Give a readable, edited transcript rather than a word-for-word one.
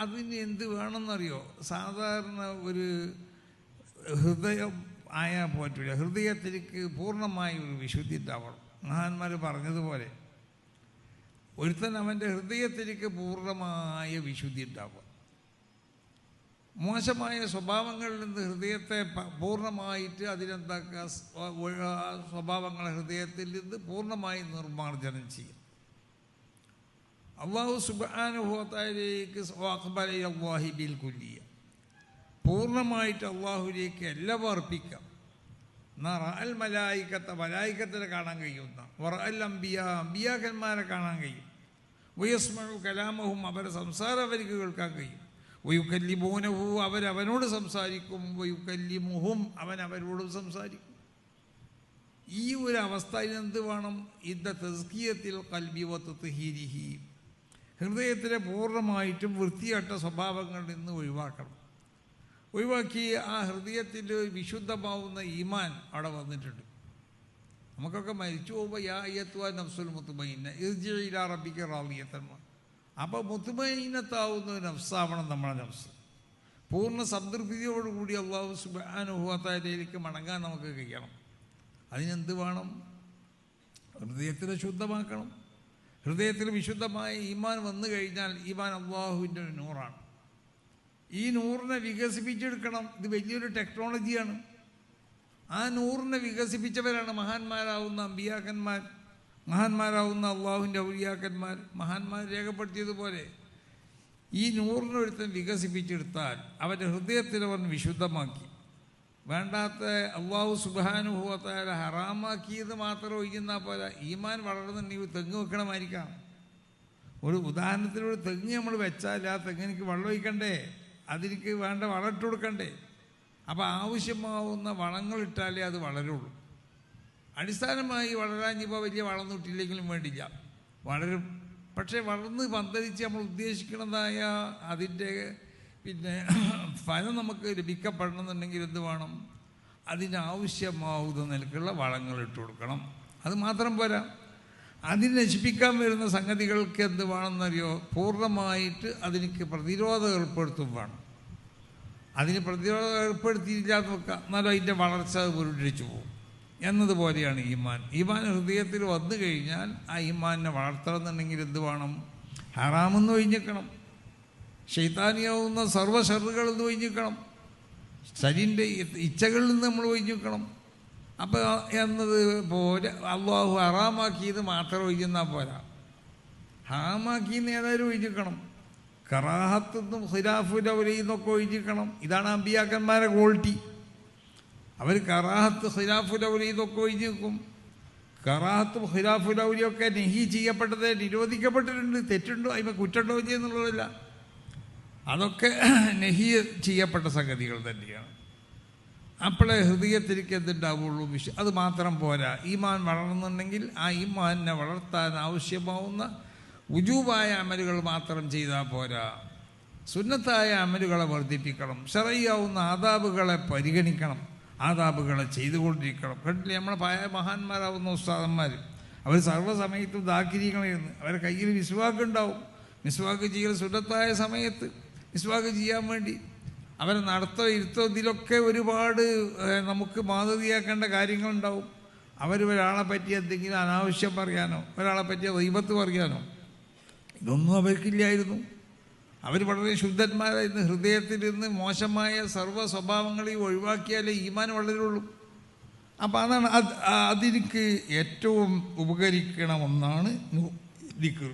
അതിന് എന്ത് വേണമെന്നറിയോ? സാധാരണ ഒരു ഹൃദയം ആയാൽ പോറ്റില്ല, ഹൃദയത്തിലേക്ക് പൂർണ്ണമായ ഒരു വിശുദ്ധി ഉണ്ടാവണം. മഹാന്മാർ പറഞ്ഞതുപോലെ ഒരുത്തൻ അവൻ്റെ ഹൃദയത്തിലേക്ക് പൂർണ്ണമായ വിശുദ്ധി ഉണ്ടാവുക. മോശമായ സ്വഭാവങ്ങളിൽ നിന്ന് ഹൃദയത്തെ പൂർണ്ണമായിട്ട് അതിനെന്താക്കുക, സ്വഭാവങ്ങളെ ഹൃദയത്തിൽ നിന്ന് പൂർണ്ണമായി നിർമ്മാർജ്ജനം ചെയ്യും. അല്ലാഹു സുബ്ഹാനഹു വ തആലയിലേക്ക് അല്ലാഹി ബിൽ കുല്ലിയ, പൂർണ്ണമായിട്ട് അള്ളാഹുലേക്ക് എല്ലാം അർപ്പിക്കാം. എന്നാൽ റഅൽ മലായിക്കത്തെ, മലായിക്കത്തിനെ കാണാൻ കഴിയുന്ന, വറഅൽ അംബിയ, അംബിയാക്കന്മാരെ കാണാൻ കഴിയും. വയസ്മഉ കലാമഹും, അവരുടെ സംസാരം അവർക്ക് കേൾക്കാൻ കഴിയും. വയുകല്ലിമൂനഹു, അവരവനോട് സംസാരിക്കും. വയുകല്ലിമുഹും, അവൻ അവരോടും സംസാരിക്കും. ഈ ഒരു അവസ്ഥയിൽ എന്ത് വേണം? ഇദ്ദ തസ്കിയത്തിൽ ഖൽബി വ തത്ഹീരിഹി, ഹൃദയത്തിലെ പൂർണ്ണമായിട്ടും വൃത്തികെട്ട സ്വഭാവങ്ങളിൽ നിന്ന് ഒഴിവാക്കണം. ഒഴിവാക്കി ആ ഹൃദയത്തിൽ വിശുദ്ധമാവുന്ന ഈമാൻ അവിടെ വന്നിട്ടുണ്ട്. നമുക്കൊക്കെ മരിച്ചു പോകുമ്പോൾ യാ അയ്യത്തുവ നഫ്സുൽ മുത്മയിന്ന ഇർജിഇ ഇലാ റബ്ബിക റാദിയത്തൻ, അപ്പോൾ മുത്മയിനത്താവുന്ന നഫ്സാവണം നമ്മളെ നഫ്സ്. പൂർണ്ണ സംതൃപ്തിയോടുകൂടി അല്ലാഹു സുബ്ഹാനഹു വ തആലയിലേക്ക് മടങ്ങാൻ നമുക്ക് കഴിയണം. അതിനെന്ത് വേണം? ഹൃദയത്തിനെ ശുദ്ധമാക്കണം. ഹൃദയത്തിൽ വിശുദ്ധമായ ഈമാൻ വന്നു കഴിഞ്ഞാൽ, ഈമാൻ അള്ളാഹുവിൻ്റെ ഒരു നൂറാണ്. ഈ നൂറിനെ വികസിപ്പിച്ചെടുക്കണം. ഇത് വലിയൊരു ടെക്നോളജിയാണ്. ആ നൂറിനെ വികസിപ്പിച്ചവരാണ് മഹാന്മാരാവുന്ന അമ്പിയാക്കന്മാർ, മഹാന്മാരാവുന്ന അള്ളാഹുവിൻ്റെ ഔലിയാക്കന്മാർ. മഹാന്മാർ രേഖപ്പെടുത്തിയതുപോലെ ഈ നൂറിനൊരുത്തൻ വികസിപ്പിച്ചെടുത്താൽ അവൻ്റെ ഹൃദയത്തിലവൻ വിശുദ്ധമാക്കി. വേണ്ടാത്ത അല്ലാഹു സുബ്ഹാനഹു വ തആല ഹറാമാക്കിയത് മാത്രം ഒഴിഞ്ഞാൽ പോരാ, ഈമാൻ വളർന്നുണ്ടെങ്കിൽ തെങ്ങ് വെക്കണമായിരിക്കാം. ഒരു ഉദാഹരണത്തിന്, ഒരു തെങ്ങ് നമ്മൾ വെച്ചാൽ ആ തെങ്ങിനിക്ക് വെള്ളം ഒഴിക്കണ്ടേ? അതിലേക്ക് വേണ്ട വളം ഇട്ട് കൊടുക്കണ്ടേ? അപ്പോൾ ആവശ്യമാവുന്ന വളങ്ങളിട്ടാലേ അത് വളരുള്ളൂ. അടിസ്ഥാനമായി വളരാൻ ഇപ്പോൾ വലിയ വളമൊന്നും ഇട്ടില്ലെങ്കിലും വേണ്ടില്ല, വളരും. പക്ഷേ വളർന്ന് പന്തലിച്ച് നമ്മൾ ഉദ്ദേശിക്കുന്നതായ അതിൻ്റെ ഫലം നമുക്ക് ലഭിക്കപ്പെടണമെന്നുണ്ടെങ്കിൽ എന്ത് വേണം? അതിനാവശ്യമാവുന്ന നിലക്കുള്ള വളങ്ങൾ ഇട്ട് കൊടുക്കണം. അത് മാത്രം പോരാ, അതിനെ നശിപ്പിക്കാൻ വരുന്ന സംഗതികൾക്ക് എന്ത് വേണമെന്നറിയോ? പൂർണ്ണമായിട്ട് അതിലേക്ക് പ്രതിരോധം ഏർപ്പെടുത്തും വേണം. അതിന് പ്രതിരോധം ഏർപ്പെടുത്തിയില്ലാതെ വെക്കുക, എന്നാലും അതിൻ്റെ വളർച്ച പുരുടിച്ചു പോകും. എന്നതുപോലെയാണ് ഈമാൻ. ഈമാൻ ഹൃദയത്തിൽ വന്നു കഴിഞ്ഞാൽ ആ ഈമാനിനെ വളർത്തണമെന്നുണ്ടെങ്കിൽ എന്ത് വേണം? ഹറാമെന്ന് ഒഴിഞ്ഞിക്കണം, ശൈത്താനിയാവുന്ന സർവ്വ ഷർറുകളിൽ നിന്ന് ഒഴിഞ്ഞിക്കണം, ശരീരിൻ്റെ ഇച്ഛകളിൽ നിന്ന് നമ്മൾ ഒഴിഞ്ഞിക്കണം. അപ്പോൾ എന്നത് പോലെ അള്ളാഹു ഹറാമാക്കിയത് മാത്രം ഒഴിഞ്ഞാൽ പോരാ, ഹറാമാക്കിയെന്ന് ഏതായാലും ഒഴിഞ്ഞിക്കണം. കറാഹത്തെന്നും ഖിലാഫുൽ ഔലിയെന്നൊക്കെ ഒഴിഞ്ഞിക്കണം. ഇതാണ് അമ്പിയാക്കന്മാരെ ക്വാളിറ്റി. അവർ കറാഹത്ത് ഖിലാഫുൽ ഔലിയെന്നൊക്കെ ഒഴിഞ്ഞിരിക്കും. കറാഹത്തും ഖിലാഫുൽ ഔലിയൊക്കെ നെഹി ചെയ്യപ്പെട്ടത്, നിരോധിക്കപ്പെട്ടിട്ടുണ്ട്. തെറ്റുണ്ടോ, അതിന് കുറ്റുണ്ടോ എന്നുള്ളതല്ല, അതൊക്കെ നെഹി ചെയ്യപ്പെട്ട സംഗതികൾ തന്നെയാണ്. അപ്പോഴേ ഹൃദയത്തിലേക്ക് എന്തുണ്ടാവുള്ളൂ? അത് മാത്രം പോരാ, ഈമാൻ വളർന്നുണ്ടെങ്കിൽ ആ ഈമാനിനെ വളർത്താൻ ആവശ്യമാവുന്ന ഉജൂബായ അമലുകൾ മാത്രം ചെയ്താൽ പോരാ, സുന്നത്തായ അമലുകളെ വർദ്ധിപ്പിക്കണം. ശറഈയാവുന്ന ആദാബുകളെ പരിഗണിക്കണം, ആദാബുകളെ ചെയ്തുകൊണ്ടിരിക്കണം. കണ്ടില്ലേ നമ്മളെ പഴയ മഹാന്മാരാവുന്ന ഉസ്താദന്മാർ, അവർ സർവ്വസമയത്തും ദാക്കിരികളായിരുന്നു. അവരുടെ കയ്യിൽ മിസ്വാക്ക് ഉണ്ടാവും. മിസ്വാക്ക് ചെയ്യൽ സുന്നത്തായ സമയത്ത് മിസ്വാക്ക് ചെയ്യാൻ വേണ്ടി അവരെ നടത്തോ ഇരുത്തോ ഇതിലൊക്കെ ഒരുപാട് നമുക്ക് മാതൃകയാക്കേണ്ട കാര്യങ്ങളുണ്ടാവും. അവർ ഒരാളെ പറ്റി എന്തെങ്കിലും അനാവശ്യം പറയാനോ ഒരാളെ പറ്റിയ ഗീബത്ത് പറയാനോ ഇതൊന്നും അവർക്കില്ലായിരുന്നു. അവർ വളരെ ശുദ്ധന്മാരായിരുന്നു. ഹൃദയത്തിൽ നിന്ന് മോശമായ സർവ്വ സ്വഭാവങ്ങളെയും ഒഴിവാക്കിയാലേ ഈമാൻ വളരുള്ളൂ. അപ്പം അതാണ് അതിലേക്ക് ഏറ്റവും ഉപകരിക്കണ ഒന്നാണ് ദിക്ർ.